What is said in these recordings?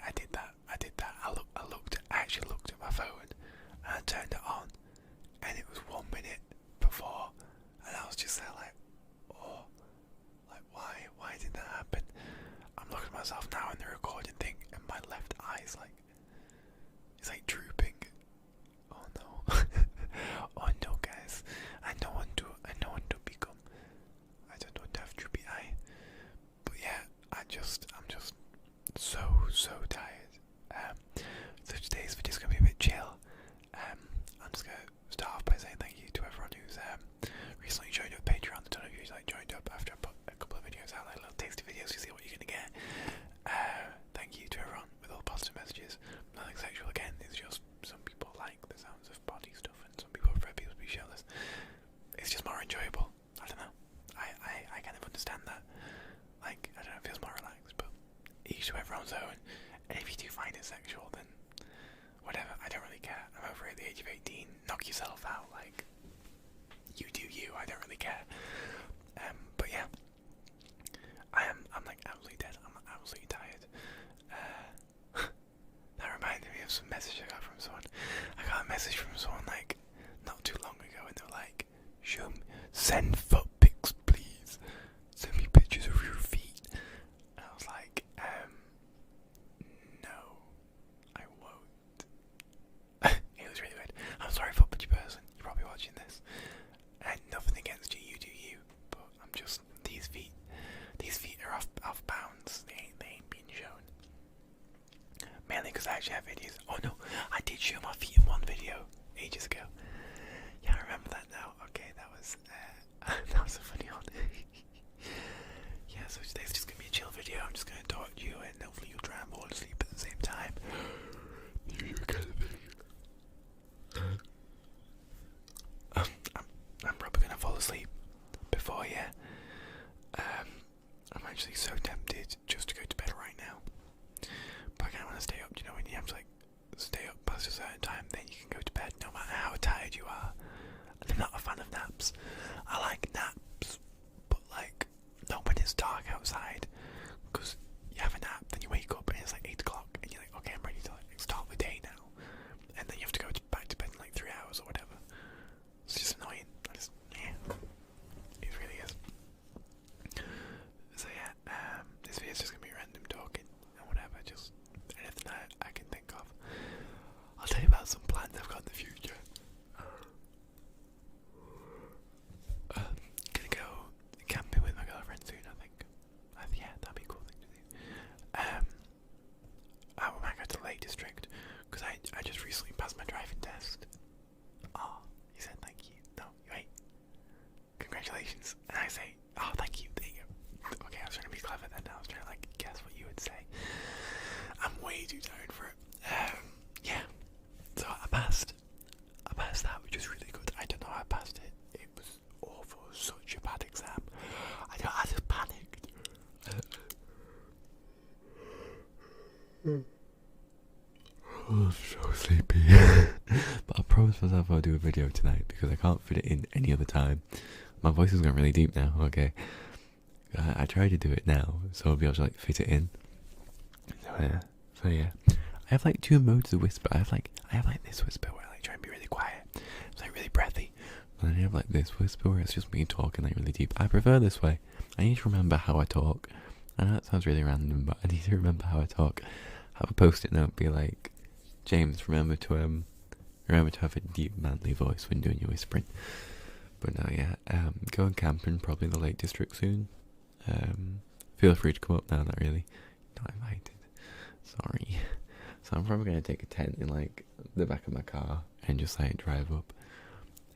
I did that. I actually looked at my phone and I turned it on, and it was 1 minute before, and I was just there like, oh, like why did that happen? I'm looking at myself now in the recording thing, and my left eye's like, it's like drooping. Oh no, oh no, guys, I don't want to become. I don't want to have droopy eye. But yeah, I'm just so tired. So today's video is gonna be a bit chill. I'm just gonna start off by saying thank you to everyone who's recently joined up Patreon. A ton of you like joined up after I put a couple of videos out, like little tasty videos. You see what you're gonna get. Thank you to everyone with all positive messages. Nothing sexual again. It's just some people like the sounds of body stuff, and some people prefer people to be shirtless. It's just more enjoyable. I don't know. I kind of understand that. Like, I don't know, it feels more relaxed, but each to everyone's own. And if you do find it sexual, then whatever, I don't really care. I'm over at the age of 18. Knock yourself out, like, you do you, I don't really care. But yeah, I'm like absolutely dead. I'm absolutely tired. That reminded me of some message I got from someone. I got a message from someone like not too long ago, and they were like, send foot pics, please. Send me pictures of your feet. And I was like, no, I won't. It was really weird. I'm sorry, foot picture person. You're probably watching this. And nothing against you, you do you. But I'm just, these feet are off bounds. They ain't being shown. Mainly because I actually have videos. Oh no, I did show my feet in one video ages ago. Yeah, I remember that now. Okay, that was a funny one. Yeah, so today's just gonna be a chill video. I'm just gonna talk to you, and hopefully you'll try and fall asleep at the same time. I'm probably gonna fall asleep before you. I'm actually so tempted just to go to bed right now, but I kind of want to stay up. You know, when you have to like stay up past a certain time, then you can go to bed no matter how tired you are. And I'm not a fan of naps. I like naps, but like not when it's dark outside, because you have a nap, then you wake up and it's like 8 o'clock, and you're like, okay, I'm ready to like start the day now, and then you have to go back to bed in like 3 hours or whatever. It's just annoying. It really is. So yeah, this video is just gonna be random talking and whatever, just anything I can think of. I'll tell you about some plans I've got in the future. Gonna go camping with my girlfriend soon, I think. Yeah, that'd be a cool thing to do. I might go to the Lake District, because I just recently passed my driving test. Oh, he said thank you. No, wait. Congratulations. And I say, oh, thank you. There you go. Okay, I was trying to be clever then. I was trying to like guess what you would say. I'm way too tired for it. Yeah. So I passed that, which was really good. I don't know how I passed it. It was awful. It was such a bad exam. I just panicked. I'm so sleepy. But I promised myself I'll do a video tonight because I can't fit it in any other time. My voice has gone really deep now, okay. I tried to do it now, so I'll be able to like fit it in. So yeah. I have like two modes of whisper. I have like this whisper where I like try and be really quiet. It's like really breathy. And then I have like this whisper where it's just me talking like really deep. I prefer this way. I need to remember how I talk. I know that sounds really random, but I need to remember how I talk. Have a post-it note be like, James, remember to have a deep manly voice when doing your whispering. But no, yeah, going camping probably in the Lake District soon. Feel free to come up now, not really. Not invited. Sorry. So I'm probably gonna take a tent in like the back of my car and just like drive up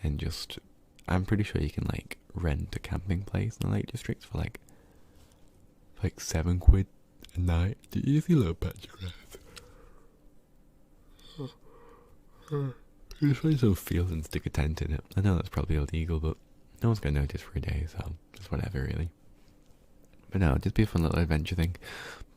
and just, I'm pretty sure you can like rent a camping place in the Lake District for like £7 a night. Did you see a little patch of grass? Just find some fields and stick a tent in it. I know that's probably illegal, but no one's gonna notice for a day, so just whatever really. But no, just be a fun little adventure thing.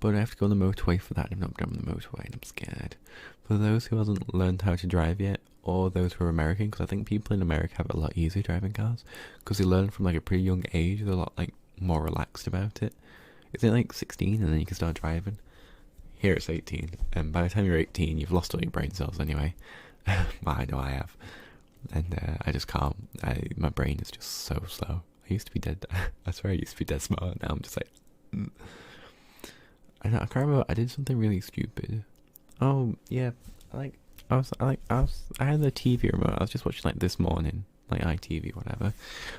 But I have to go on the motorway for that. I'm not going on the motorway and I'm scared. For those who hasn't learned how to drive yet, or those who are American, because I think people in America have it a lot easier driving cars, because they learn from like a pretty young age. They're a lot like more relaxed about it. Is it like 16 and then you can start driving? here it's 18, and by the time you're 18, you've lost all your brain cells anyway. Well, I know I have, and I just can't. My brain is just so slow. I used to be dead. I swear I used to be dead smart. Now I'm just like, I can't remember. I did something really stupid. Oh yeah, I had the TV remote. I was just watching like this morning, like ITV, whatever.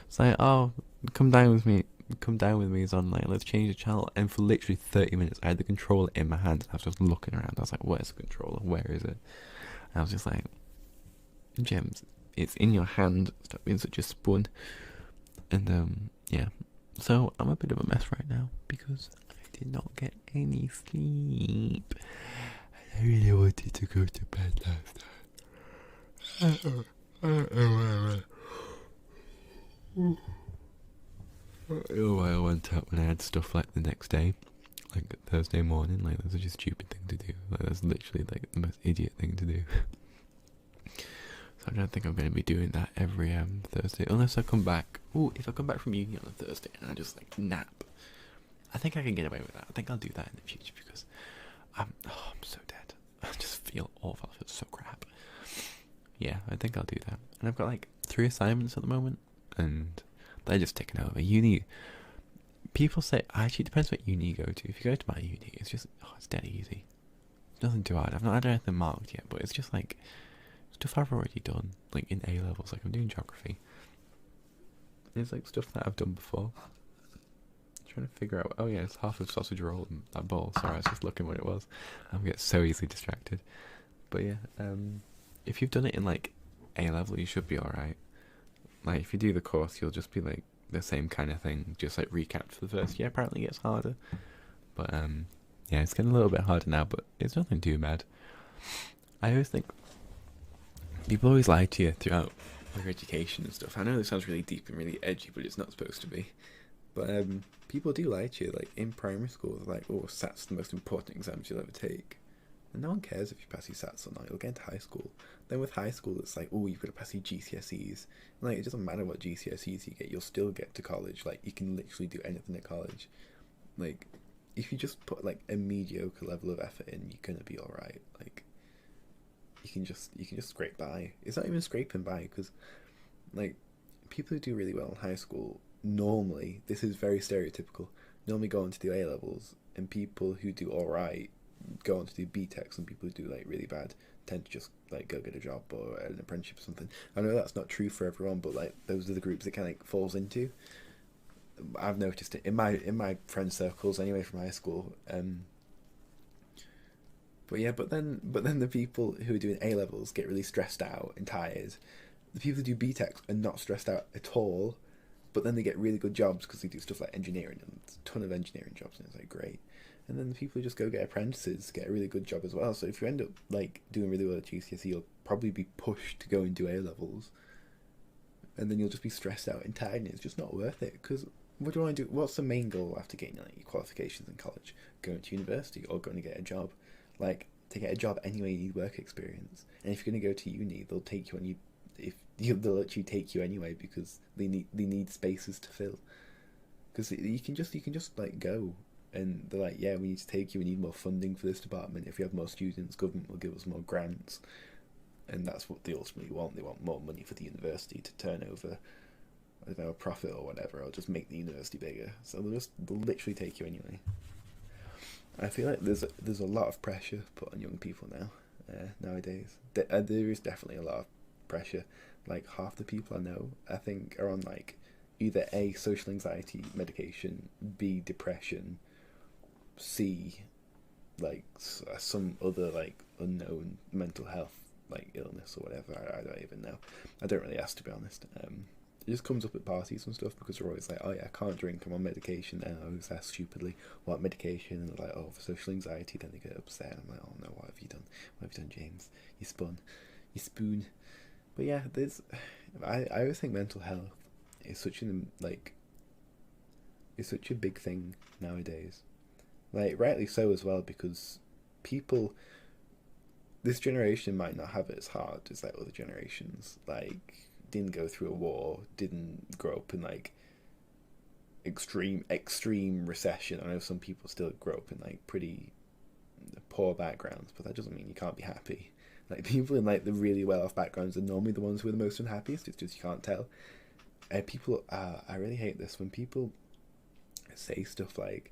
It's like, oh, come down with me. Come down with me is on, like, let's change the channel. And for literally 30 minutes, I had the controller in my hand. I was just looking around. I was like, where's the controller? Where is it? And I was just like, James, it's in your hand. Stop being such a spoon. And yeah. So I'm a bit of a mess right now because I did not get any sleep. And I really wanted to go to bed last night. I don't know why I went out when I had stuff like the next day, like Thursday morning. Like, that's such a stupid thing to do. Like, that's literally like the most idiot thing to do. So I don't think I'm going to be doing that every Thursday, unless I come back. Oh, if I come back from uni on a Thursday and I just like nap, I think I can get away with that. I think I'll do that in the future because I'm so dead. I just feel awful. I feel so crap. Yeah, I think I'll do that. And I've got like 3 assignments at the moment, and they're just taking over. Uni, people say, actually, it depends what uni you go to. If you go to my uni, it's just, it's dead easy. It's nothing too hard. I've not had anything marked yet, but it's just like stuff I've already done, like in A levels. Like, I'm doing geography. It's like stuff that I've done before. I'm trying to figure out. Oh yeah, it's half of sausage roll in that bowl. Sorry, I was just looking what it was. I get so easily distracted. But yeah, if you've done it in like A level, you should be alright. Like, if you do the course, you'll just be like the same kind of thing, just like recapped for the first year. Apparently it gets harder. But yeah, it's getting a little bit harder now, but it's nothing too bad. I always think people always lie to you throughout your education and stuff. I know this sounds really deep and really edgy, but it's not supposed to be. But people do lie to you. Like, in primary school, they're like, oh, SAT's the most important exams you'll ever take. And no one cares if you pass your SATs or not. You'll get into high school. Then with high school, it's like, oh, you've got to pass your GCSEs. And, like, it doesn't matter what GCSEs you get. You'll still get to college. Like, you can literally do anything at college. Like, if you just put like a mediocre level of effort in, you're gonna be all right. Like, you can just scrape by. It's not even scraping by, because like people who do really well in high school normally, this is very stereotypical, normally go on to do A levels, and people who do all right go on to do BTECs, and people who do like really bad tend to just like go get a job or an apprenticeship or something. I know that's not true for everyone, but like those are the groups it kind of like falls into. I've noticed it in my friend circles anyway from high school. But yeah, but then the people who are doing A levels get really stressed out and tired. The people who do BTECs are not stressed out at all, but then they get really good jobs because they do stuff like engineering, and there's a ton of engineering jobs, and it's like great. And then the people who just go get apprentices get a really good job as well. So if you end up like doing really well at GCSE, you'll probably be pushed to go and do A levels, and then you'll just be stressed out and tired, and it's just not worth it. Because what do I do? What's the main goal after getting like your qualifications in college? Going to university or going to get a job? Like, to get a job anyway, you need work experience. And if you're going to go to uni, they'll take you on you. They'll actually take you anyway, because they need spaces to fill. Because you can just like go, and they're like, yeah, we need to take you. We need more funding for this department. If we have more students, government will give us more grants, and that's what they ultimately want. They want more money for the university to turn over, I don't know, a profit or whatever, or just make the university bigger. So they'll literally take you anyway. I feel like there's a lot of pressure put on young people now, nowadays. There is definitely a lot of pressure. Like, half the people I know, I think, are on like either A, social anxiety medication, B, depression, C, like some other like unknown mental health like illness or whatever. I don't even know. I don't really ask, to be honest. It just comes up at parties and stuff, because they're always like, oh yeah, I can't drink, I'm on medication. And I always ask stupidly, what medication? And they're like, oh, for social anxiety. Then they get upset. I'm like, oh no, what have you done? What have you done, James? You spoon. But yeah, I always think mental health is such is such a big thing nowadays. Like, rightly so as well, because people, this generation might not have it as hard as like other generations. Like, didn't go through a war, didn't grow up in like extreme recession. I know some people still grow up in like pretty poor backgrounds, but that doesn't mean you can't be happy. Like, people in like the really well off backgrounds are normally the ones who are the most unhappiest. It's just you can't tell. People, I really hate this when people say stuff like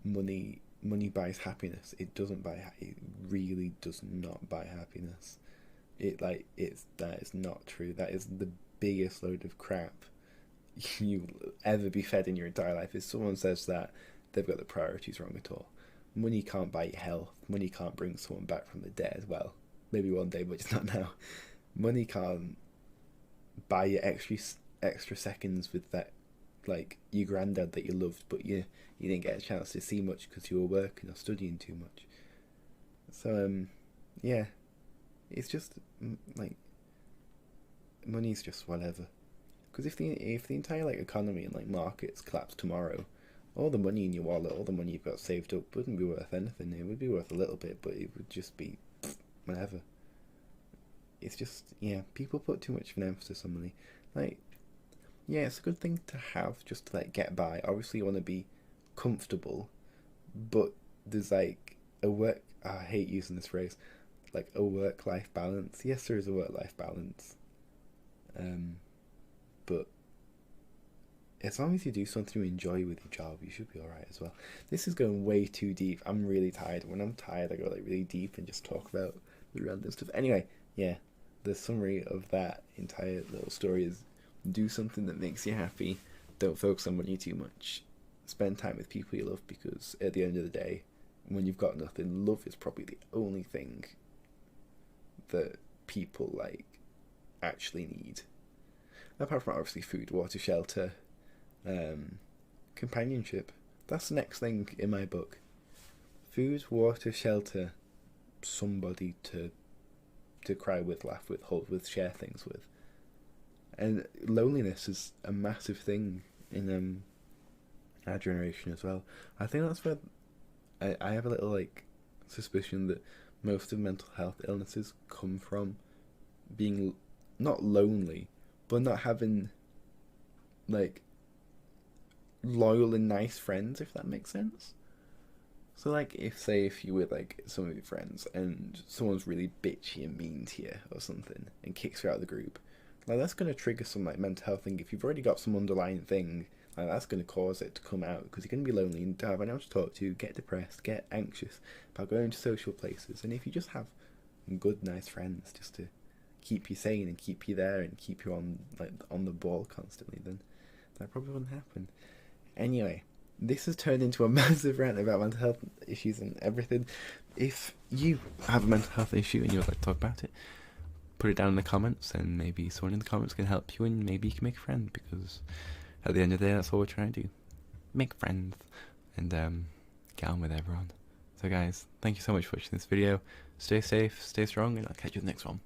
money buys happiness. It doesn't buy. It really does not buy happiness. That is not true. That is the biggest load of crap you will ever be fed in your entire life. If someone says that, they've got the priorities wrong at all. Money can't buy you health. Money can't bring someone back from the dead. Well, maybe one day, but it's not now. Money can't buy you extra seconds with that, like your granddad that you loved, but you didn't get a chance to see much because you were working or studying too much. So yeah, it's just like money's just whatever. Because if the entire like economy and like markets collapse tomorrow, all the money in your wallet, all the money you've got saved up wouldn't be worth anything. It would be worth a little bit, but it would just be whatever. It's just, yeah, people put too much of an emphasis on money. Like, yeah, it's a good thing to have just to like get by. Obviously you want to be comfortable, but there's like I hate using this phrase, like a work-life balance. Yes, there is a work-life balance. But as long as you do something you enjoy with your job, you should be alright as well. This is going way too deep. I'm really tired. When I'm tired, I go like really deep and just talk about the random stuff. Anyway, yeah, the summary of that entire little story is do something that makes you happy. Don't focus on money too much. Spend time with people you love, because at the end of the day, when you've got nothing, love is probably the only thing that people like actually need. Apart from obviously food, water, shelter, companionship. That's the next thing in my book. Food, water, shelter, somebody to cry with, laugh with, hold with, share things with. And loneliness is a massive thing in our generation as well. I think that's where I have a little like suspicion that most of mental health illnesses come from being not lonely, but not having like loyal and nice friends, if that makes sense. So like if you were like some of your friends and someone's really bitchy and mean to you or something and kicks you out of the group, like that's gonna trigger some like mental health thing. If you've already got some underlying thing, like that's gonna cause it to come out, because you're gonna be lonely and don't have anyone to talk to, get depressed, get anxious about going to social places. And if you just have good, nice friends just to keep you sane and keep you there and keep you on the ball constantly, then that probably wouldn't happen. Anyway, this has turned into a massive rant about mental health issues and everything. If you have a mental health issue and you would like to talk about it, put it down in the comments, and maybe someone in the comments can help you, and maybe you can make a friend, because at the end of the day, that's all we're trying to do. Make friends and get on with everyone. So guys, thank you so much for watching this video. Stay safe, stay strong, and I'll catch you in the next one.